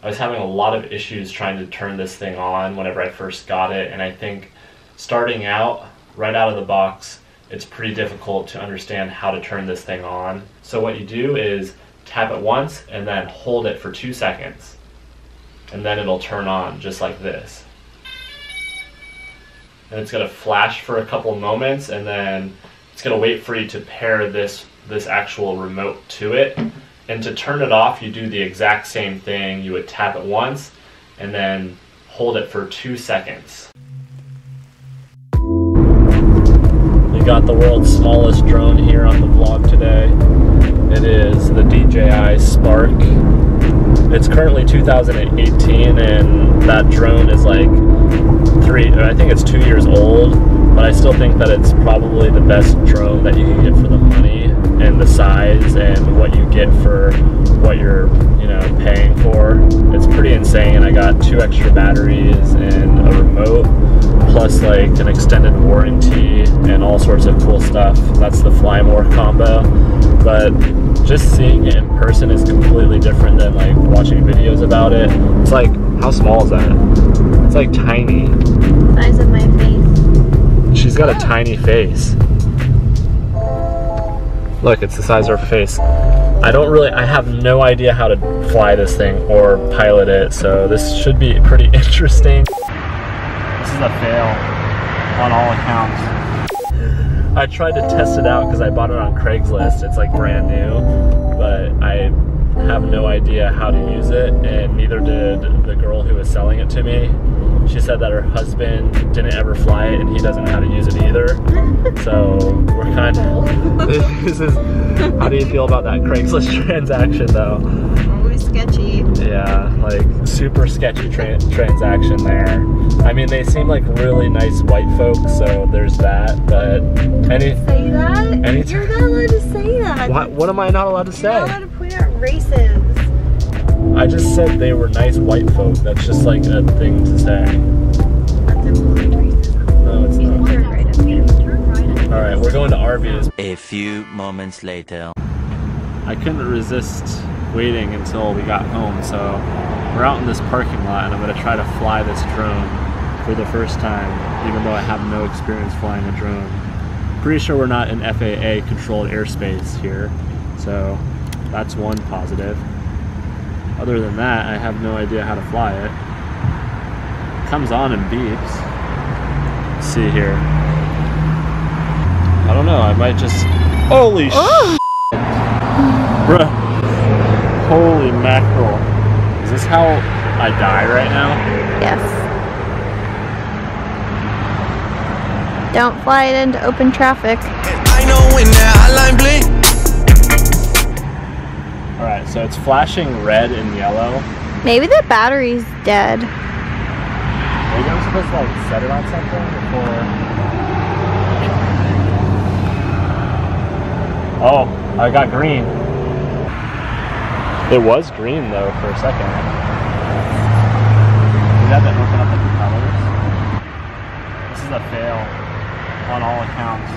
I was having a lot of issues trying to turn this thing on whenever I first got it, and I think starting out, right out of the box, it's pretty difficult to understand how to turn this thing on. So what you do is tap it once and then hold it for 2 seconds, and then it'll turn on just like this. And it's going to flash for a couple moments, and then it's going to wait for you to pair this actual remote to it. And to turn it off, you do the exact same thing. You would tap it once and then hold it for 2 seconds. We got the world's smallest drone here on the vlog today. It is the DJI Spark. It's currently 2018, and that drone is like I think it's 2 years old, but I still think that it's probably the best drone that you can get for the money and the size and what you get for what you're, paying for. It's pretty insane. I got 2 extra batteries and a remote, plus like an extended warranty and all sorts of cool stuff. That's the Fly More combo. But just seeing it in person is completely different than like watching videos about it. It's like, how small is that? It's like tiny. Size of my face. She's got a tiny face. Look, it's the size of her face. I have no idea how to fly this thing or pilot it, so this should be pretty interesting. This is a fail on all accounts. I tried to test it out because I bought it on Craigslist. It's like brand new, but I have no idea how to use it, and neither did the girl who was selling it to me. She said that her husband didn't ever fly it and he doesn't know how to use it either. So we're kind of, how do you feel about that Craigslist transaction though? Always sketchy. Yeah, like super sketchy transaction there. I mean, they seem like really nice white folks, so there's that, but Say that? You're not allowed to say that. What am I not allowed to say? You're not allowed to point out races. I just said they were nice white folk. That's just like a thing to say. That's implied racism. No, it's not. Turn right up here. Turn right up. Alright, we're going to Arby's. A few moments later. I couldn't resist waiting until we got home, so we're out in this parking lot and I'm going to try to fly this drone for the first time, even though I have no experience flying a drone. Pretty sure we're not in FAA controlled airspace here, so that's one positive. Other than that, I have no idea how to fly it. It comes on and beeps. Let's see here. I don't know, I might just... Holy shit! Bruh. Holy mackerel. Is this how I die right now? Yes. Don't fly it into open traffic. I know when that hotline blink. Alright, so it's flashing red and yellow. Maybe the battery's dead. Maybe I'm supposed to like set it on something before... Oh, I got green. It was green though for a second. You had to open up the propellers. This is a fail on all accounts.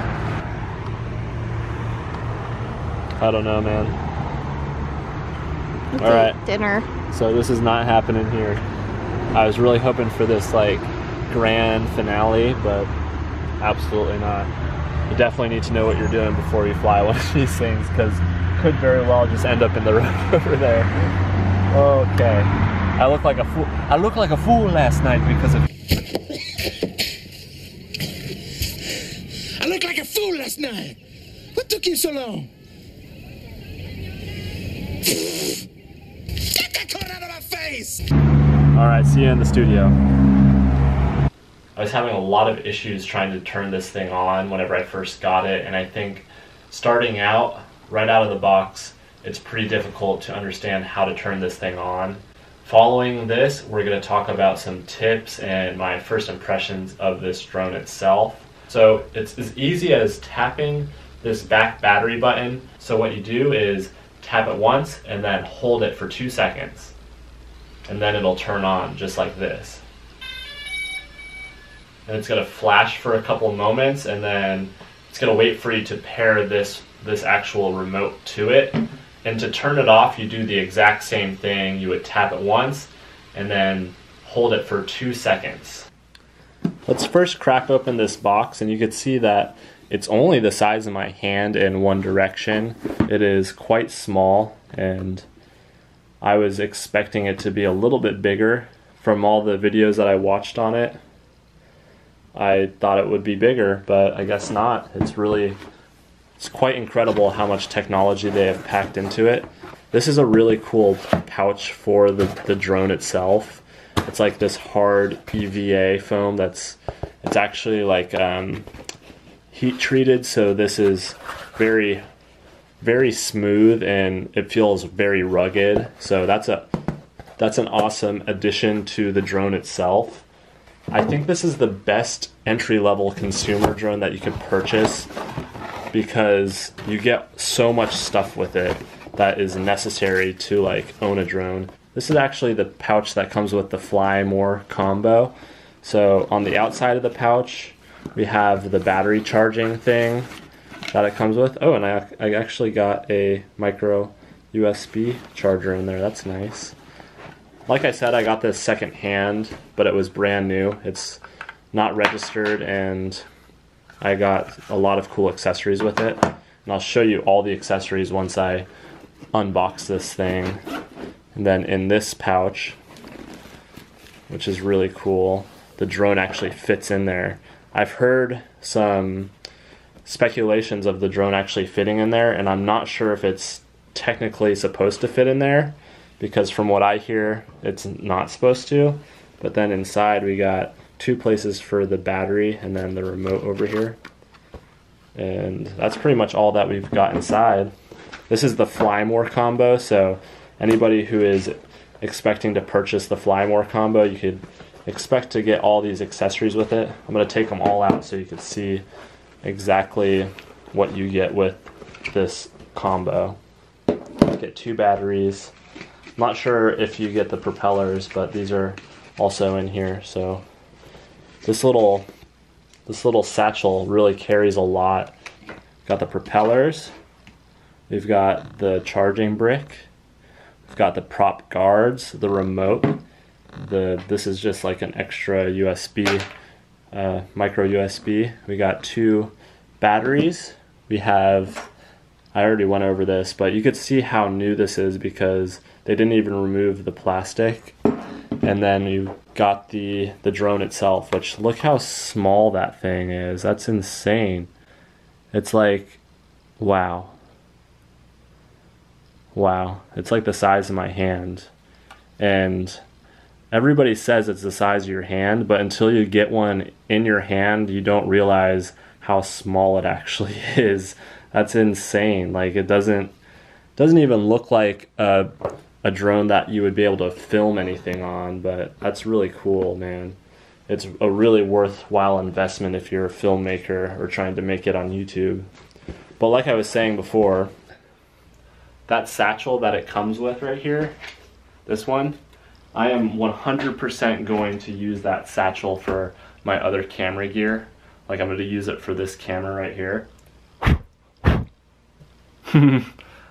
I don't know, man. All right, dinner. So this is not happening here. I was really hoping for this like grand finale, but absolutely not. You definitely need to know what you're doing before you fly one of these things, because it could very well just end up in the road over there. Okay, I look like a fool. I looked like a fool last night because of. I looked like a fool last night. What took you so long? Get that cone out of my face! Alright, see you in the studio. I was having a lot of issues trying to turn this thing on whenever I first got it, and I think starting out, right out of the box, it's pretty difficult to understand how to turn this thing on. Following this, we're going to talk about some tips and my first impressions of this drone itself. So it's as easy as tapping this back battery button. So what you do is tap it once and then hold it for 2 seconds, and then it'll turn on just like this. And it's going to flash for a couple moments, and then it's going to wait for you to pair this actual remote to it. And to turn it off, you do the exact same thing. You would tap it once and then hold it for 2 seconds. Let's first crack open this box, and you can see that it's only the size of my hand in one direction. It is quite small, and I was expecting it to be a little bit bigger. From all the videos that I watched on it, I thought it would be bigger, but I guess not. It's quite incredible how much technology they have packed into it. This is a really cool pouch for the drone itself. It's like this hard EVA foam it's actually like heat treated, so this is very, very smooth and it feels very rugged. So that's an awesome addition to the drone itself. I think this is the best entry-level consumer drone that you could purchase, because you get so much stuff with it that is necessary to like own a drone. This is actually the pouch that comes with the Fly More combo. So on the outside of the pouch, we have the battery charging thing that it comes with. Oh, and I actually got a micro USB charger in there. That's nice. Like I said, I got this second hand, but it was brand new. It's not registered, and I got a lot of cool accessories with it. And I'll show you all the accessories once I unbox this thing. And then in this pouch, which is really cool, the drone actually fits in there. I've heard some speculations of the drone actually fitting in there, and I'm not sure if it's technically supposed to fit in there, because from what I hear, it's not supposed to. But then inside we got 2 places for the battery and then the remote over here. And that's pretty much all that we've got inside. This is the Fly More combo, so anybody who is expecting to purchase the Fly More combo, you could expect to get all these accessories with it. I'm going to take them all out so you can see exactly what you get with this combo. You get 2 batteries. I'm not sure if you get the propellers, but these are also in here. So this little satchel really carries a lot. Got the propellers. We've got the charging brick. We've got the prop guards, the remote. This is just like an extra USB, micro USB. We got 2 batteries. We have, I already went over this, but you could see how new this is because they didn't even remove the plastic. And then you got the drone itself, which look how small that thing is. That's insane. It's like, wow. Wow. It's like the size of my hand. And everybody says it's the size of your hand, but until you get one in your hand, you don't realize how small it actually is. That's insane. Like, it doesn't even look like a drone that you would be able to film anything on, but that's really cool, man. It's a really worthwhile investment if you're a filmmaker or trying to make it on YouTube. But like I was saying before, that satchel that it comes with right here, this one, I am 100% going to use that satchel for my other camera gear. Like, I'm going to use it for this camera right here.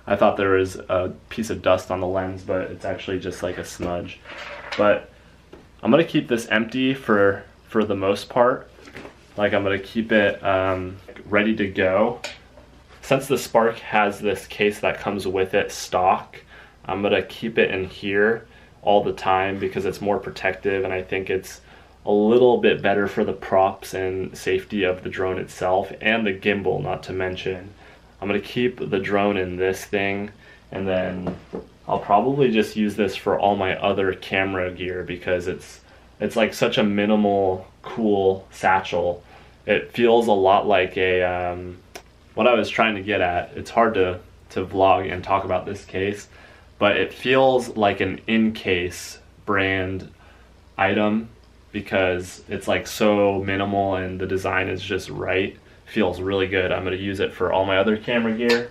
I thought there was a piece of dust on the lens, but it's actually just like a smudge. But I'm going to keep this empty for the most part. Like, I'm going to keep it ready to go. Since the Spark has this case that comes with it stock, I'm going to keep it in here all the time because it's more protective, and I think it's a little bit better for the props and safety of the drone itself and the gimbal, not to mention. I'm going to keep the drone in this thing, and then I'll probably just use this for all my other camera gear because it's like such a minimal, cool satchel. It feels a lot like a, what I was trying to get at, it's hard to vlog and talk about this case, but it feels like an in-case brand item because it's like so minimal and the design is just right. Feels really good. I'm going to use it for all my other camera gear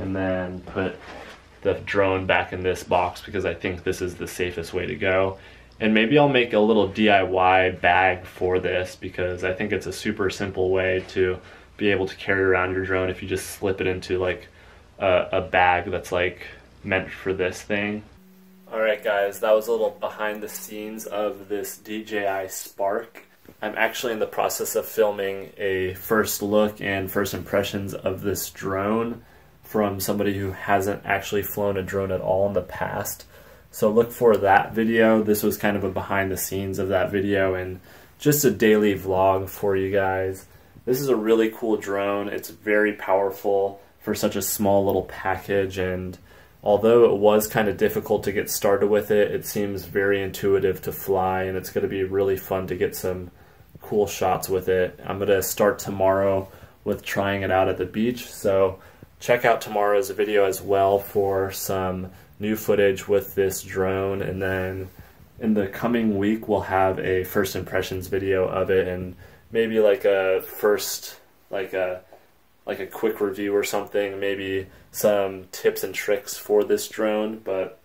and then put the drone back in this box because I think this is the safest way to go. And maybe I'll make a little DIY bag for this because I think it's a super simple way to be able to carry around your drone if you just slip it into like a bag that's like meant for this thing. Alright guys, that was a little behind the scenes of this DJI Spark. I'm actually in the process of filming a first look and first impressions of this drone from somebody who hasn't actually flown a drone at all in the past. So look for that video. This was kind of a behind the scenes of that video and just a daily vlog for you guys. This is a really cool drone. It's very powerful for such a small little package, and although it was kind of difficult to get started with it, it seems very intuitive to fly, and it's going to be really fun to get some cool shots with it. I'm going to start tomorrow with trying it out at the beach, so check out tomorrow's video as well for some new footage with this drone, and then in the coming week we'll have a first impressions video of it, and maybe like a first, like a quick review or something, maybe some tips and tricks for this drone. But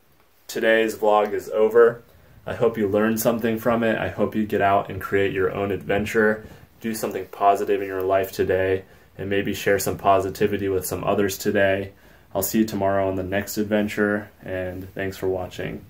today's vlog is over. I hope you learned something from it. I hope you get out and create your own adventure, do something positive in your life today, and maybe share some positivity with some others today. I'll see you tomorrow on the next adventure, and thanks for watching.